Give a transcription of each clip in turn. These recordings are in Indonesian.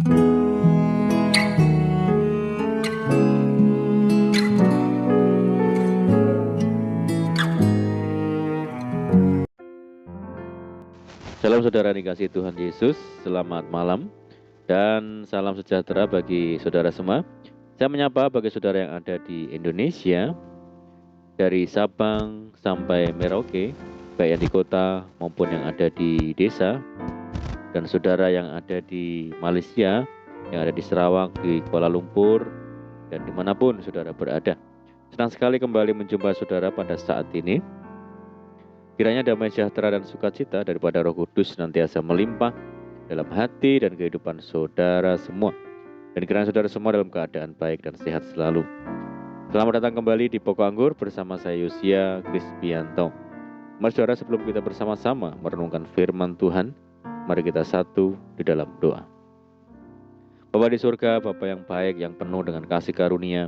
Salam saudara dikasih Tuhan Yesus, selamat malam dan salam sejahtera bagi saudara semua. Saya menyapa bagi saudara yang ada di Indonesia, dari Sabang sampai Merauke, baik yang di kota maupun yang ada di desa, dan saudara yang ada di Malaysia, yang ada di Sarawak, di Kuala Lumpur, dan dimanapun saudara berada. Senang sekali kembali menjumpa saudara pada saat ini. Kiranya damai sejahtera dan sukacita daripada Roh Kudus senantiasa melimpah dalam hati dan kehidupan saudara semua. Dan kiranya saudara semua dalam keadaan baik dan sehat selalu. Selamat datang kembali di Pokok Anggur bersama saya Yosia Krispianto. Mari saudara, sebelum kita bersama-sama merenungkan firman Tuhan, mari kita satu di dalam doa. Bapa di surga, Bapa yang baik, yang penuh dengan kasih karunia,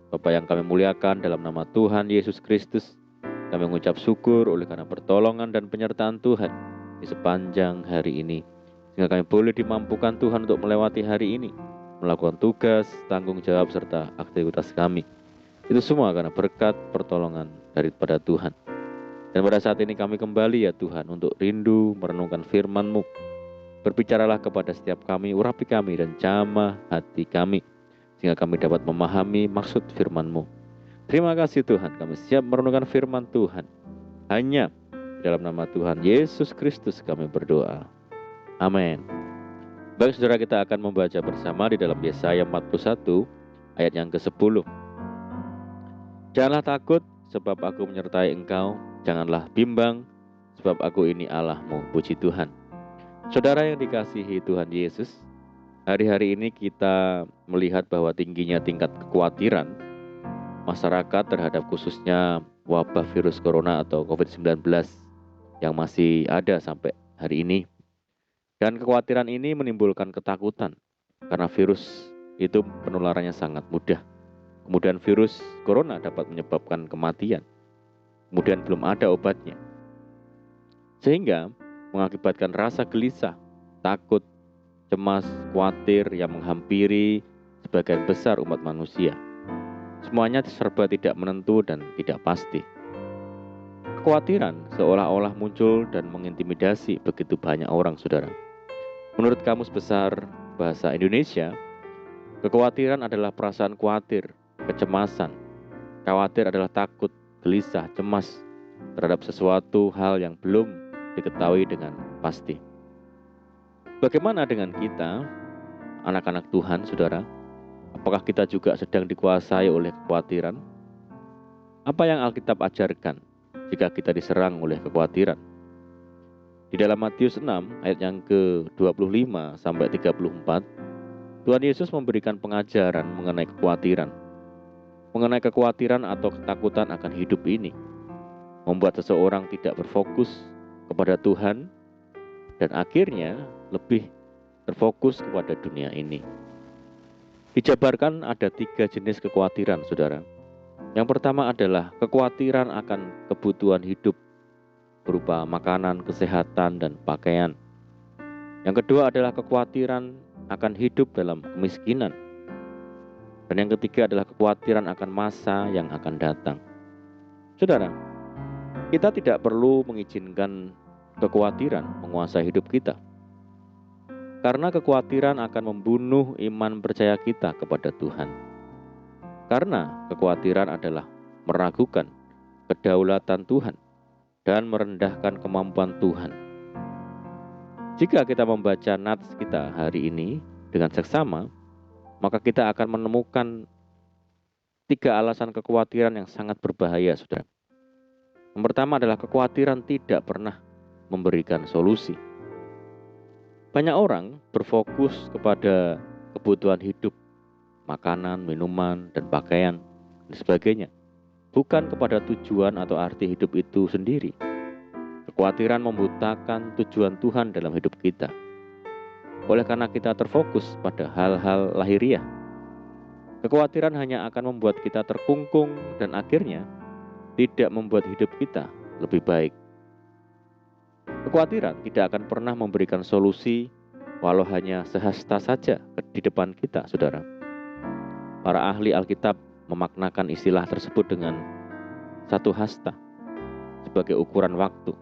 Bapa yang kami muliakan dalam nama Tuhan Yesus Kristus, kami mengucap syukur oleh karena pertolongan dan penyertaan Tuhan di sepanjang hari ini. Sehingga kami boleh dimampukan Tuhan untuk melewati hari ini, melakukan tugas, tanggung jawab, serta aktivitas kami. Itu semua karena berkat pertolongan daripada Tuhan. Dan pada saat ini kami kembali ya Tuhan untuk rindu merenungkan firman-Mu. Berbicaralah kepada setiap kami, urapi kami dan jamah hati kami, sehingga kami dapat memahami maksud firman-Mu. Terima kasih Tuhan, kami siap merenungkan firman Tuhan. Hanya di dalam nama Tuhan Yesus Kristus kami berdoa. Amin. Baik saudara, kita akan membaca bersama di dalam Yesaya 41 ayat yang ke-10. Janganlah takut sebab aku menyertai engkau, janganlah bimbang sebab aku ini Allahmu. Puji Tuhan. Saudara yang dikasihi Tuhan Yesus, hari-hari ini kita melihat bahwa tingginya tingkat kekhawatiran masyarakat terhadap khususnya wabah virus corona atau COVID-19 yang masih ada sampai hari ini. Dan kekhawatiran ini menimbulkan ketakutan karena virus itu penularannya sangat mudah. Kemudian virus corona dapat menyebabkan kematian. Kemudian belum ada obatnya. Sehingga mengakibatkan rasa gelisah, takut, cemas, khawatir yang menghampiri sebagian besar umat manusia. Semuanya serba tidak menentu dan tidak pasti. Kekhawatiran seolah-olah muncul dan mengintimidasi begitu banyak orang, saudara. Menurut Kamus Besar Bahasa Indonesia, kekhawatiran adalah perasaan khawatir, kecemasan. Khawatir adalah takut, gelisah, cemas terhadap sesuatu hal yang belum diketahui dengan pasti. Bagaimana dengan kita, anak-anak Tuhan, saudara? Apakah kita juga sedang dikuasai oleh kekhawatiran? Apa yang Alkitab ajarkan jika kita diserang oleh kekhawatiran? Di dalam Matius 6 ayat yang ke-25 sampai 34, Tuhan Yesus memberikan pengajaran mengenai kekhawatiran. Mengenai kekhawatiran atau ketakutan akan hidup ini membuat seseorang tidak berfokus kepada Tuhan dan akhirnya lebih terfokus kepada dunia ini. Dijabarkan ada 3 jenis kekhawatiran, saudara. Yang pertama adalah kekhawatiran akan kebutuhan hidup berupa makanan, kesehatan, dan pakaian. Yang kedua adalah kekhawatiran akan hidup dalam kemiskinan. Dan yang ketiga adalah kekhawatiran akan masa yang akan datang. Saudara, kita tidak perlu mengizinkan kekhawatiran menguasai hidup kita. Karena kekhawatiran akan membunuh iman percaya kita kepada Tuhan. Karena kekhawatiran adalah meragukan kedaulatan Tuhan dan merendahkan kemampuan Tuhan. Jika kita membaca nats kita hari ini dengan seksama, maka kita akan menemukan 3 alasan kekhawatiran yang sangat berbahaya, saudara. Yang pertama adalah kekhawatiran tidak pernah memberikan solusi. Banyak orang berfokus kepada kebutuhan hidup, makanan, minuman, dan pakaian, dan sebagainya. Bukan kepada tujuan atau arti hidup itu sendiri. Kekhawatiran membutakan tujuan Tuhan dalam hidup kita. Oleh karena kita terfokus pada hal-hal lahiriah, kekhawatiran hanya akan membuat kita terkungkung dan akhirnya tidak membuat hidup kita lebih baik. Kekhawatiran tidak akan pernah memberikan solusi walau hanya sehasta saja di depan kita, saudara. Para ahli Alkitab memaknakan istilah tersebut dengan satu hasta sebagai ukuran waktu.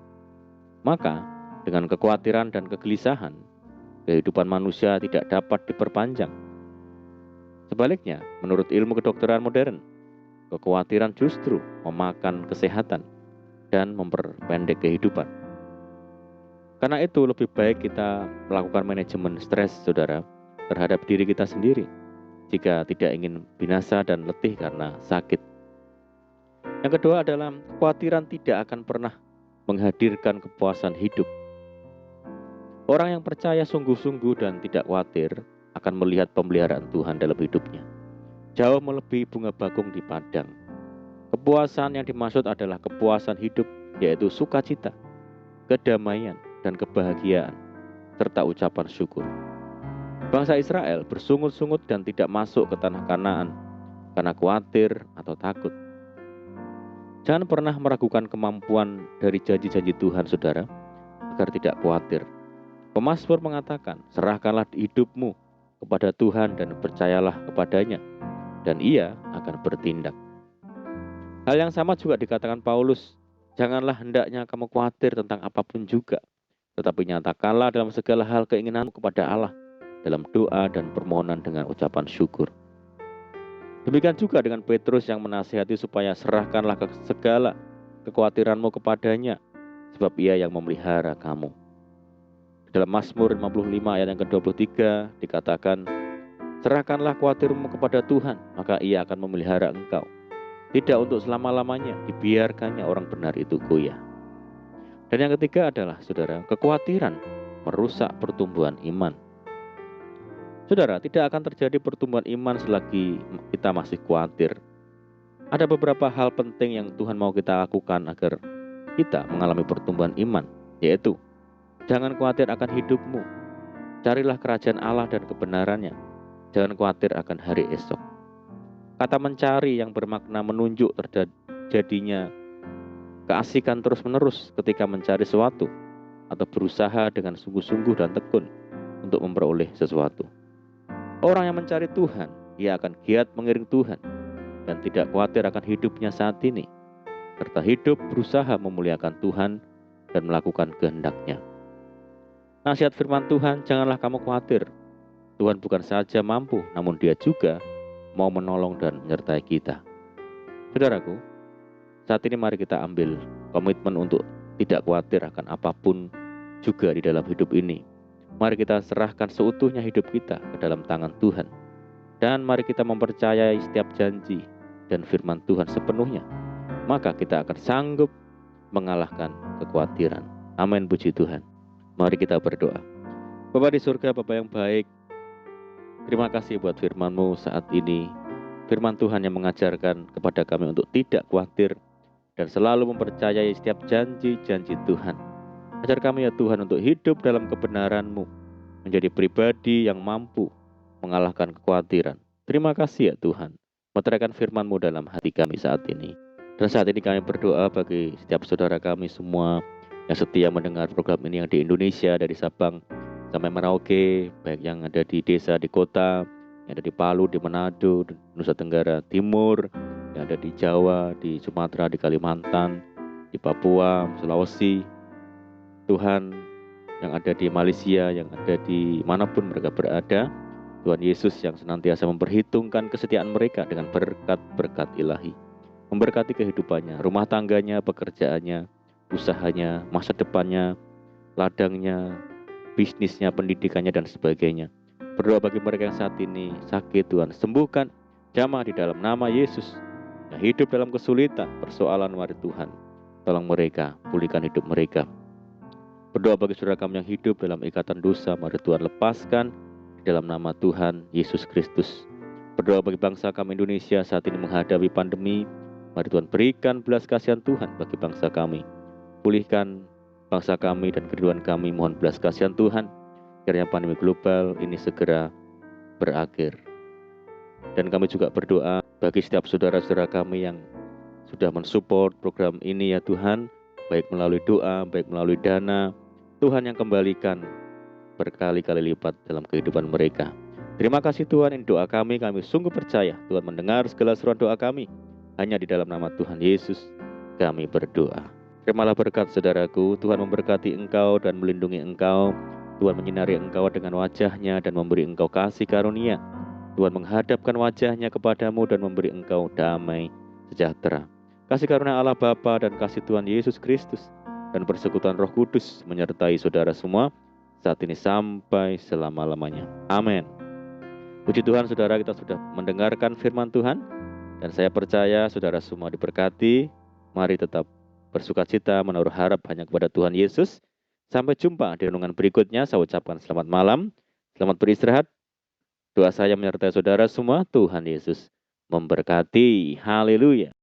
Maka, dengan kekhawatiran dan kegelisahan, kehidupan manusia tidak dapat diperpanjang. Sebaliknya, menurut ilmu kedokteran modern, kekhawatiran justru memakan kesehatan dan memperpendek kehidupan. Karena itu lebih baik kita melakukan manajemen stres, saudara, terhadap diri kita sendiri jika tidak ingin binasa dan letih karena sakit. Yang kedua adalah kekhawatiran tidak akan pernah menghadirkan kepuasan hidup. Orang yang percaya sungguh-sungguh dan tidak khawatir akan melihat pemeliharaan Tuhan dalam hidupnya, jauh melebihi bunga bakung di padang. Kepuasan yang dimaksud adalah kepuasan hidup, yaitu sukacita, kedamaian, dan kebahagiaan, serta ucapan syukur. Bangsa Israel bersungut-sungut dan tidak masuk ke tanah Kanaan karena khawatir atau takut. Jangan pernah meragukan kemampuan dari janji-janji Tuhan, saudara, agar tidak khawatir. Pemazmur mengatakan, serahkanlah hidupmu kepada Tuhan dan percayalah kepadanya, dan Ia akan bertindak. Hal yang sama juga dikatakan Paulus, janganlah hendaknya kamu khawatir tentang apapun juga, tetapi nyatakanlah dalam segala hal keinginanmu kepada Allah, dalam doa dan permohonan dengan ucapan syukur. Demikian juga dengan Petrus yang menasihati supaya serahkanlah segala kekhawatiranmu kepadanya, sebab Ia yang memelihara kamu. Dalam Mazmur 55 ayat yang ke-23 dikatakan, serahkanlah khawatirmu kepada Tuhan, maka Ia akan memelihara engkau. Tidak untuk selama-lamanya dibiarkannya orang benar itu goyah. Dan yang ketiga adalah, saudara, kekhawatiran merusak pertumbuhan iman. Saudara, tidak akan terjadi pertumbuhan iman selagi kita masih khawatir. Ada beberapa hal penting yang Tuhan mau kita lakukan agar kita mengalami pertumbuhan iman, yaitu jangan khawatir akan hidupmu. Carilah kerajaan Allah dan kebenarannya. Jangan khawatir akan hari esok. Kata mencari yang bermakna menunjuk terjadinya keasikan terus-menerus ketika mencari sesuatu atau berusaha dengan sungguh-sungguh dan tekun untuk memperoleh sesuatu. Orang yang mencari Tuhan, ia akan giat mengiring Tuhan dan tidak khawatir akan hidupnya saat ini, serta hidup berusaha memuliakan Tuhan dan melakukan kehendak-Nya. Nasihat firman Tuhan, janganlah kamu khawatir. Tuhan bukan saja mampu, namun Dia juga mau menolong dan menyertai kita. Saudaraku, saat ini mari kita ambil komitmen untuk tidak khawatir akan apapun juga di dalam hidup ini. Mari kita serahkan seutuhnya hidup kita ke dalam tangan Tuhan. Dan mari kita mempercayai setiap janji dan firman Tuhan sepenuhnya. Maka kita akan sanggup mengalahkan kekhawatiran. Amin, puji Tuhan. Mari kita berdoa. Bapa di surga, Bapa yang baik, terima kasih buat firman-Mu saat ini. Firman Tuhan yang mengajarkan kepada kami untuk tidak khawatir dan selalu mempercayai setiap janji-janji Tuhan. Ajar kami ya Tuhan untuk hidup dalam kebenaran-Mu, menjadi pribadi yang mampu mengalahkan kekhawatiran. Terima kasih ya Tuhan, meteraikan firman-Mu dalam hati kami saat ini. Dan saat ini kami berdoa bagi setiap saudara kami semua yang setia mendengar program ini yang di Indonesia, dari Sabang sampai Merauke, baik yang ada di desa, di kota, yang ada di Palu, di Manado, di Nusa Tenggara Timur, yang ada di Jawa, di Sumatera, di Kalimantan, di Papua, Sulawesi, Tuhan yang ada di Malaysia, yang ada di manapun mereka berada, Tuhan Yesus yang senantiasa memperhitungkan kesetiaan mereka dengan berkat-berkat ilahi, memberkati kehidupannya, rumah tangganya, pekerjaannya, usahanya, masa depannya, ladangnya, bisnisnya, pendidikannya, dan sebagainya. Berdoa bagi mereka yang saat ini sakit, Tuhan sembuhkan, jamah di dalam nama Yesus. Yang hidup dalam kesulitan, persoalan, mari Tuhan tolong mereka, pulihkan hidup mereka. Berdoa bagi saudara kami yang hidup dalam ikatan dosa, mari Tuhan lepaskan di dalam nama Tuhan Yesus Kristus. Berdoa bagi bangsa kami Indonesia saat ini menghadapi pandemi, mari Tuhan berikan belas kasihan Tuhan bagi bangsa kami. Pulihkan bangsa kami dan kehidupan kami, mohon belas kasihan Tuhan, kiranya pandemi global ini segera berakhir. Dan kami juga berdoa bagi setiap saudara-saudara kami yang sudah mensupport program ini ya Tuhan, baik melalui doa, baik melalui dana, Tuhan yang kembalikan berkali-kali lipat dalam kehidupan mereka. Terima kasih Tuhan, ini doa kami sungguh percaya Tuhan mendengar segala seruan doa kami. Hanya di dalam nama Tuhan Yesus kami berdoa. Terimalah berkat saudaraku, Tuhan memberkati engkau dan melindungi engkau. Tuhan menyinari engkau dengan wajah-Nya dan memberi engkau kasih karunia. Tuhan menghadapkan wajah-Nya kepadamu dan memberi engkau damai sejahtera. Kasih karunia Allah Bapa dan kasih Tuhan Yesus Kristus dan persekutuan Roh Kudus menyertai saudara semua saat ini sampai selama-lamanya. Amin. Puji Tuhan, saudara, kita sudah mendengarkan firman Tuhan dan saya percaya saudara semua diberkati. Mari tetap bersukacita menaruh harap hanya kepada Tuhan Yesus. Sampai jumpa di renungan berikutnya. Saya ucapkan selamat malam, selamat beristirahat. Doa saya menyertai saudara semua. Tuhan Yesus memberkati. Haleluya.